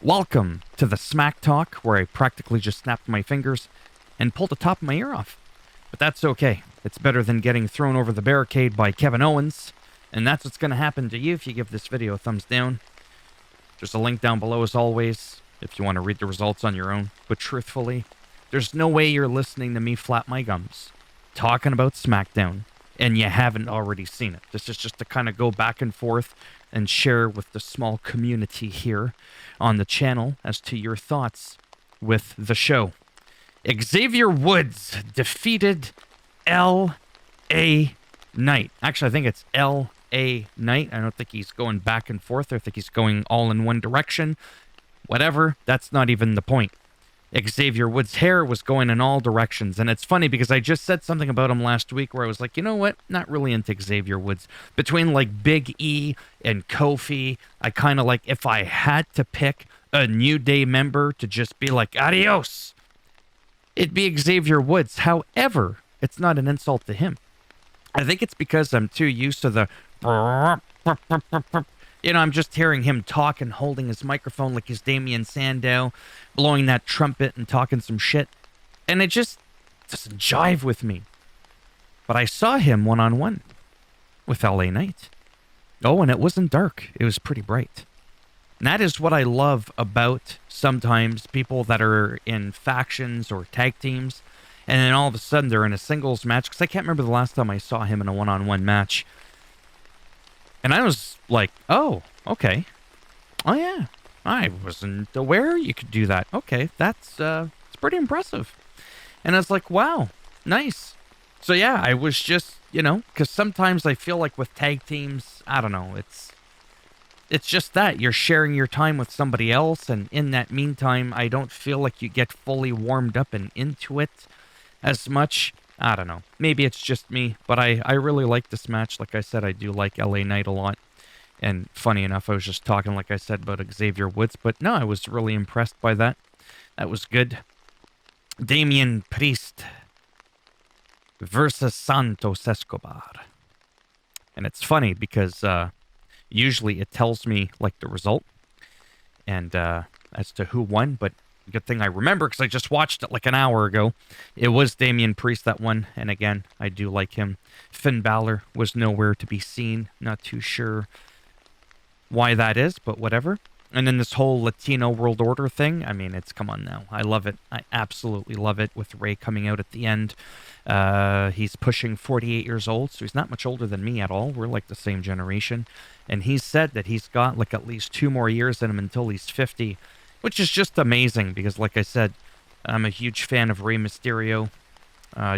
Welcome to the Smack Talk, where I practically just snapped my fingers and pulled the top of my ear off. But that's okay. It's better than getting thrown over the barricade by Kevin Owens, and that's what's going to happen to you if you give this video a thumbs down. There's a link down below as always, if you want to read the results on your own. But truthfully, there's no way you're listening to me flap my gums talking about SmackDown, and you haven't already seen it. This is just to kind of go back and forth and share with the small community here on the channel as to your thoughts with the show. Xavier Woods defeated L.A. Knight. Actually, I think it's L.A. Knight. I don't think he's going back and forth. I think he's going all in one direction. Whatever, that's not even the point. Xavier Woods' hair was going in all directions, and it's funny because I just said something about him last week where I was like, you know what, not really into Xavier Woods. Between like Big E and Kofi, I kind of like, if I had to pick a New Day member to just be like, adios, it'd be Xavier Woods. However, it's not an insult to him. I think it's because I'm too used to the I'm just hearing him talk and holding his microphone like he's Damian Sandow, blowing that trumpet and talking some shit. And it just doesn't jive with me. But I saw him one-on-one with LA Knight. Oh, and it wasn't dark. It was pretty bright. And that is what I love about sometimes people that are in factions or tag teams, and then all of a sudden they're in a singles match, because I can't remember the last time I saw him in a one-on-one match. And I was like, oh, okay. Oh, yeah. I wasn't aware you could do that. Okay, it's pretty impressive. And I was like, wow, nice. So, yeah, I was just, because sometimes I feel like with tag teams, I don't know, it's just that. You're sharing your time with somebody else, and in that meantime, I don't feel like you get fully warmed up and into it as much. I don't know. Maybe it's just me, but I really like this match. Like I said, I do like LA Knight a lot. And funny enough, I was just talking, like I said, about Xavier Woods. But no, I was really impressed by that. That was good. Damian Priest versus Santos Escobar. And it's funny because usually it tells me, like, the result. And as to who won, but good thing I remember because I just watched it like an hour ago. It was Damian Priest that won, and again, I do like him. Finn Balor was nowhere to be seen. Not too sure why that is, but whatever. And then this whole Latino World Order thing, I mean, come on now. I love it. I absolutely love it with Ray coming out at the end. He's pushing 48 years old, so he's not much older than me at all. We're like the same generation. And he said that he's got like at least 2 more years in him until he's 50. Which is just amazing because, like I said, I'm a huge fan of Rey Mysterio.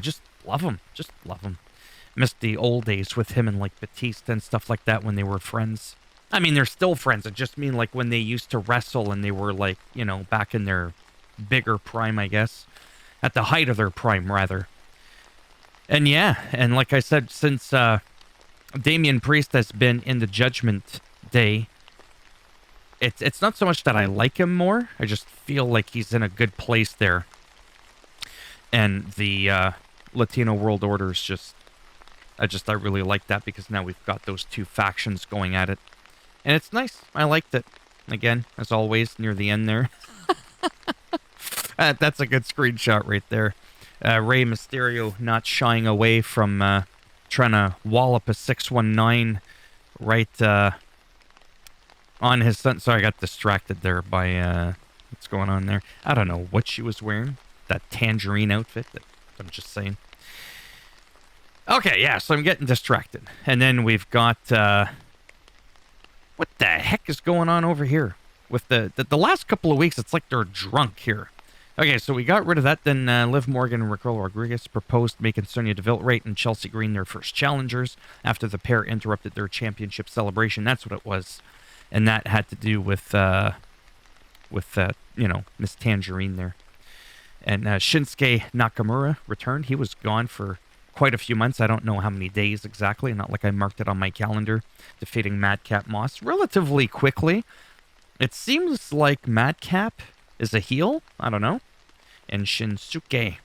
Just love him. Just love him. Missed the old days with him and, like, Batista and stuff like that when they were friends. I mean, they're still friends. I just mean, like, when they used to wrestle and they were, like, back in their bigger prime, I guess. At the height of their prime, rather. And, yeah, and like I said, since Damian Priest has been in the Judgment Day, It's not so much that I like him more. I just feel like he's in a good place there. And the Latino World Order is just... I really like that because now we've got those 2 factions going at it. And it's nice. I liked it. Again, as always, near the end there. That's a good screenshot right there. Rey Mysterio not shying away from trying to wallop a 619 right... on his son. Sorry, I got distracted there by what's going on there. I don't know what she was wearing. That tangerine outfit. I'm just saying. Okay, yeah, so I'm getting distracted. And then we've got... what the heck is going on over here? With the last couple of weeks, it's like they're drunk here. Okay, so we got rid of that. Then Liv Morgan and Raquel Rodriguez proposed making Sonya Deville Wright and Chelsea Green their first challengers after the pair interrupted their championship celebration. That's what it was. And that had to do with Miss Tangerine there. And Shinsuke Nakamura returned. He was gone for quite a few months. I don't know how many days exactly. Not like I marked it on my calendar. Defeating Madcap Moss relatively quickly. It seems like Madcap is a heel. I don't know. And Shinsuke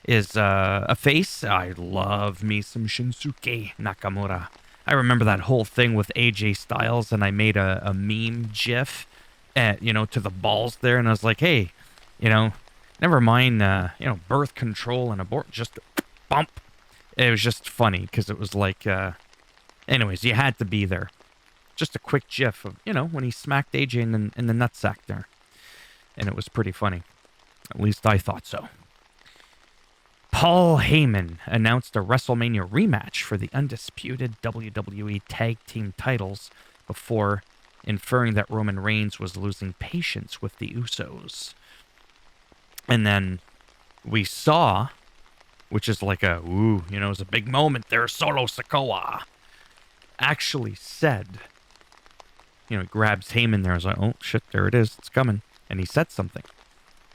is a face. I love me some Shinsuke Nakamura. I remember that whole thing with AJ Styles, and I made a meme gif to the balls there, and I was like, hey, never mind, birth control and abort, just bump. It was just funny because it was like, anyways, you had to be there. Just a quick gif of, when he smacked AJ in the nutsack there. And it was pretty funny. At least I thought so. Paul Heyman announced a WrestleMania rematch for the undisputed WWE Tag Team titles before inferring that Roman Reigns was losing patience with the Usos. And then we saw, which is like it was a big moment there, Solo Sikoa actually said, he grabs Heyman there. I was like, oh shit, there it is, it's coming. And he said something.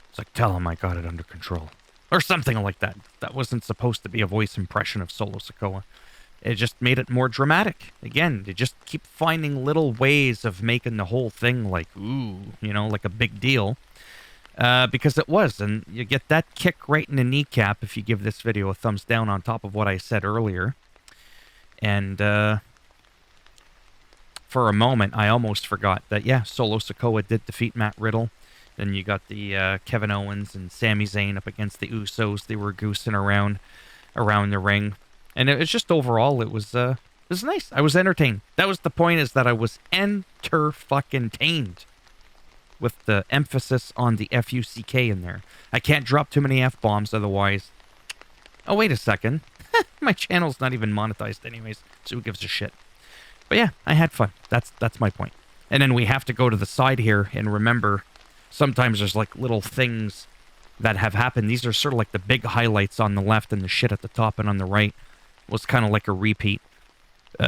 It's like, tell him I got it under control. Or something like that. That wasn't supposed to be a voice impression of Solo Sikoa. It just made it more dramatic. Again, they just keep finding little ways of making the whole thing like, like a big deal. Because it was. And you get that kick right in the kneecap if you give this video a thumbs down on top of what I said earlier. And for a moment, I almost forgot that, Solo Sikoa did defeat Matt Riddle. Then you got the Kevin Owens and Sami Zayn up against the Usos. They were goosing around the ring. And it was just overall, it was nice. I was entertained. That was the point, is that I was enter-fucking-tained. With the emphasis on the F-U-C-K in there. I can't drop too many F-bombs, otherwise... Oh, wait a second. My channel's not even monetized anyways, so who gives a shit? But yeah, I had fun. That's my point. And then we have to go to the side here and remember... Sometimes there's like little things that have happened. These are sort of like the big highlights on the left and the shit at the top, and on the right was kind of like a repeat.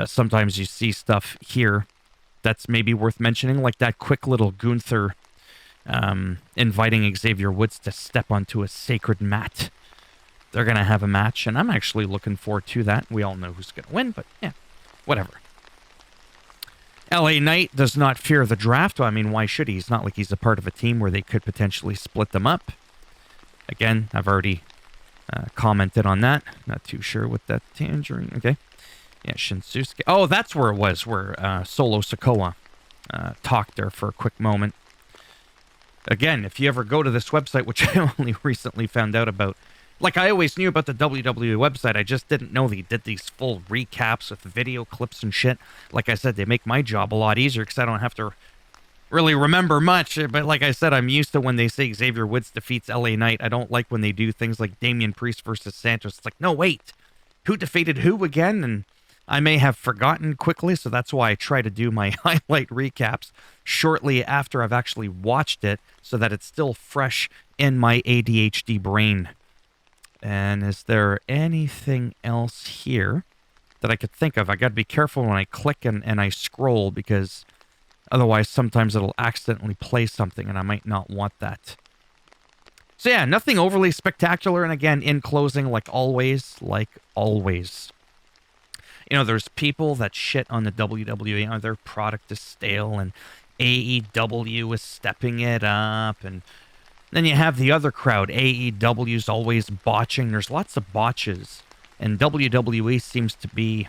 Sometimes you see stuff here that's maybe worth mentioning, like that quick little Gunther inviting Xavier Woods to step onto a sacred mat. They're going to have a match, and I'm actually looking forward to that. We all know who's going to win, but yeah, whatever. LA Knight does not fear the draft. Well, I mean, why should he? It's not like he's a part of a team where they could potentially split them up. Again, I've already commented on that. Not too sure what that tangerine... Okay. Yeah, Shinsuke. Oh, that's where it was, where Solo Sikoa talked there for a quick moment. Again, if you ever go to this website, which I only recently found out about, like I always knew about the WWE website, I just didn't know they did these full recaps with video clips and shit. Like I said, they make my job a lot easier because I don't have to really remember much. But like I said, I'm used to when they say Xavier Woods defeats LA Knight. I don't like when they do things like Damian Priest versus Santos. It's like, no, wait, who defeated who again? And I may have forgotten quickly, so that's why I try to do my highlight recaps shortly after I've actually watched it so that it's still fresh in my ADHD brain. And is there anything else here that I could think of? I got to be careful when I click and I scroll, because otherwise sometimes it'll accidentally play something and I might not want that. So yeah, nothing overly spectacular. And again, in closing, like always, there's people that shit on the WWE. Their product is stale and AEW is stepping it up, and then you have the other crowd. AEW's always botching. There's lots of botches. And WWE seems to be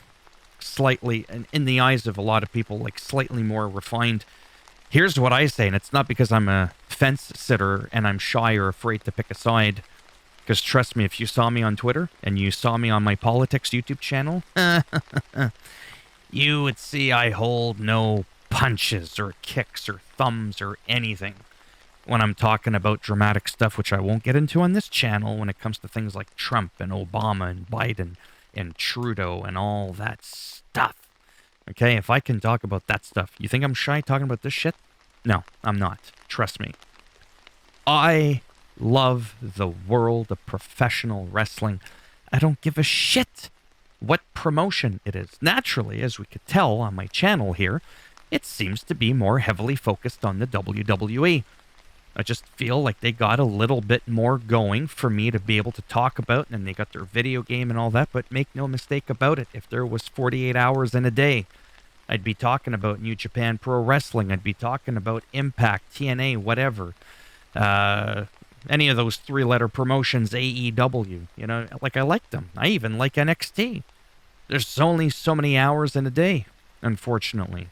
slightly, in the eyes of a lot of people, like slightly more refined. Here's what I say, and it's not because I'm a fence sitter and I'm shy or afraid to pick a side. Because trust me, if you saw me on Twitter and you saw me on my politics YouTube channel, you would see I hold no punches or kicks or thumbs or anything when I'm talking about dramatic stuff, which I won't get into on this channel when it comes to things like Trump and Obama and Biden and Trudeau and all that stuff. Okay, if I can talk about that stuff, you think I'm shy talking about this shit? No, I'm not. Trust me. I love the world of professional wrestling. I don't give a shit what promotion it is. Naturally, as we could tell on my channel here, it seems to be more heavily focused on the WWE. I just feel like they got a little bit more going for me to be able to talk about, and they got their video game and all that, but make no mistake about it, if there was 48 hours in a day, I'd be talking about New Japan Pro Wrestling, I'd be talking about Impact, TNA, whatever. Any of those three-letter promotions, AEW, like I like them. I even like NXT. There's only so many hours in a day, unfortunately.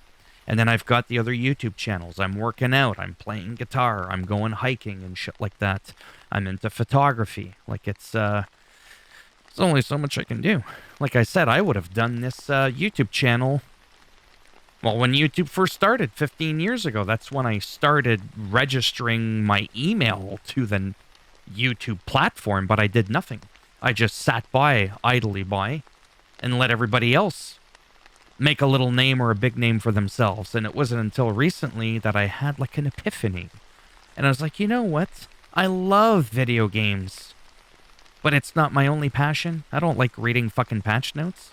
And then I've got the other YouTube channels. I'm working out, I'm playing guitar, I'm going hiking and shit like that. I'm into photography. Like there's only so much I can do. Like I said, I would have done this YouTube channel, well, when YouTube first started 15 years ago. That's when I started registering my email to the YouTube platform, but I did nothing. I just sat idly by, and let everybody else make a little name or a big name for themselves. And it wasn't until recently that I had like an epiphany. And I was like, you know what? I love video games, but it's not my only passion. I don't like reading fucking patch notes.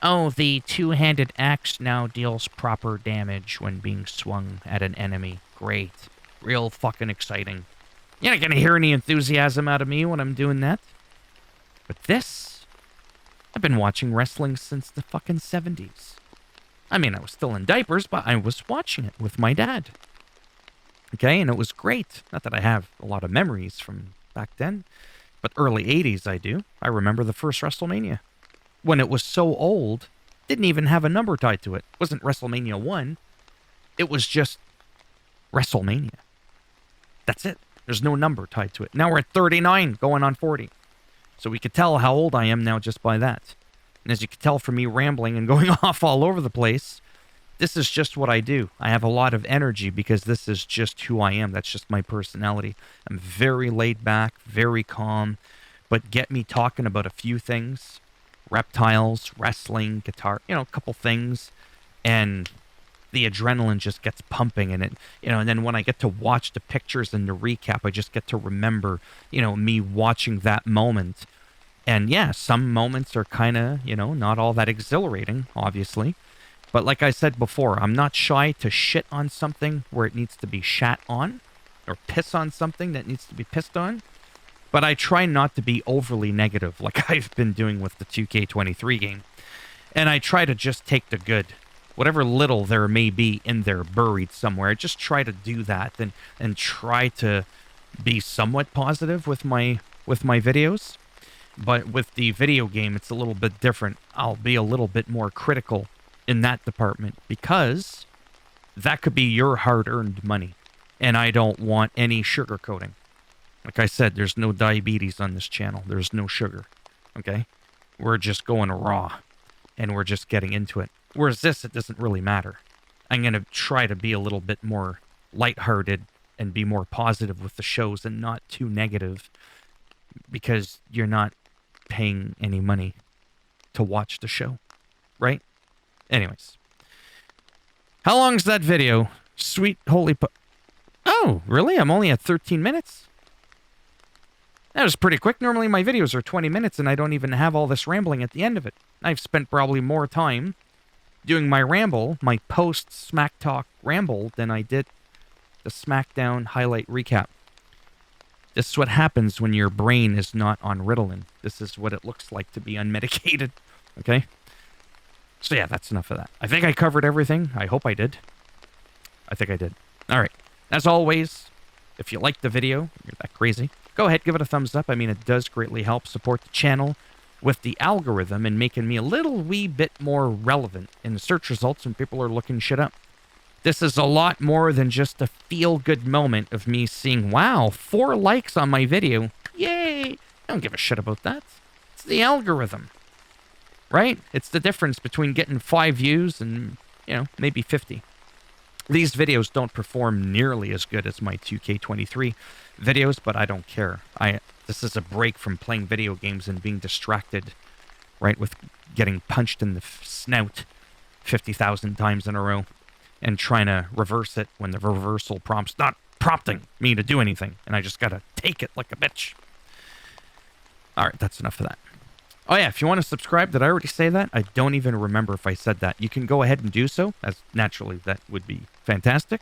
Oh, the two-handed axe now deals proper damage when being swung at an enemy. Great. Real fucking exciting. You're not gonna hear any enthusiasm out of me when I'm doing that. But this, I've been watching wrestling since the fucking 70s. I mean, I was still in diapers, but I was watching it with my dad. Okay, and it was great. Not that I have a lot of memories from back then, but early 80s I do. I remember the first WrestleMania. When it was so old, didn't even have a number tied to it. It wasn't WrestleMania 1. It was just WrestleMania. That's it. There's no number tied to it. Now we're at 39, going on 40. So we could tell how old I am now just by that. And as you can tell from me rambling and going off all over the place, this is just what I do. I have a lot of energy because this is just who I am. That's just my personality. I'm very laid back, very calm, but get me talking about a few things. Reptiles, wrestling, guitar, a couple things, and the adrenaline just gets pumping, and and then when I get to watch the pictures and the recap, I just get to remember, me watching that moment. And yeah, some moments are kind of, not all that exhilarating, obviously. But like I said before, I'm not shy to shit on something where it needs to be shat on, or piss on something that needs to be pissed on. But I try not to be overly negative like I've been doing with the 2K23 game. And I try to just take the good. Whatever little there may be in there buried somewhere, I just try to do that and try to be somewhat positive with my videos. But with the video game, it's a little bit different. I'll be a little bit more critical in that department because that could be your hard-earned money. And I don't want any sugarcoating. Like I said, there's no diabetes on this channel. There's no sugar, okay? We're just going raw, and we're just getting into it. Whereas this, it doesn't really matter. I'm going to try to be a little bit more lighthearted and be more positive with the shows and not too negative because you're not paying any money to watch the show, right? Anyways. How long's that video? Sweet holy Oh, really? I'm only at 13 minutes? That was pretty quick. Normally my videos are 20 minutes and I don't even have all this rambling at the end of it. I've spent probably more time doing my ramble, my post-Smack Talk ramble, than I did the SmackDown highlight recap. This is what happens when your brain is not on Ritalin. This is what it looks like to be unmedicated, okay? So yeah, that's enough of that. I think I covered everything. I hope I did. I think I did. All right. As always, if you liked the video, you're that crazy, go ahead, give it a thumbs up. I mean, it does greatly help support the channel with the algorithm and making me a little wee bit more relevant in the search results when people are looking shit up. This is a lot more than just a feel-good moment of me seeing, wow, 4 likes on my video. Yay! I don't give a shit about that. It's the algorithm, right? It's the difference between getting 5 views and, maybe 50. These videos don't perform nearly as good as my 2K23 videos, but I don't care. This is a break from playing video games and being distracted, right, with getting punched in the snout 50,000 times in a row and trying to reverse it when the reversal prompt's not prompting me to do anything, and I just gotta take it like a bitch. All right, that's enough of that. Oh yeah, if you want to subscribe, did I already say that? I don't even remember if I said that. You can go ahead and do so, as naturally that would be fantastic.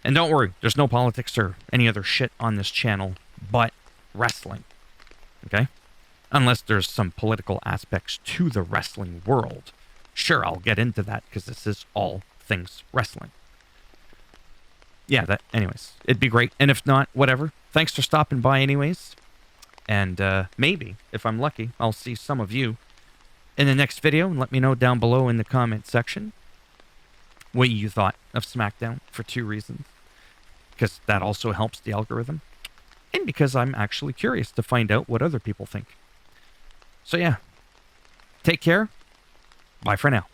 And don't worry, there's no politics or any other shit on this channel but wrestling, okay? Unless there's some political aspects to the wrestling world. Sure, I'll get into that because this is all things wrestling. Yeah, anyways, it'd be great. And if not, whatever. Thanks for stopping by anyways. And maybe, if I'm lucky, I'll see some of you in the next video. And let me know down below in the comment section what you thought of SmackDown for two reasons. Because that also helps the algorithm, and because I'm actually curious to find out what other people think. So yeah, take care. Bye for now.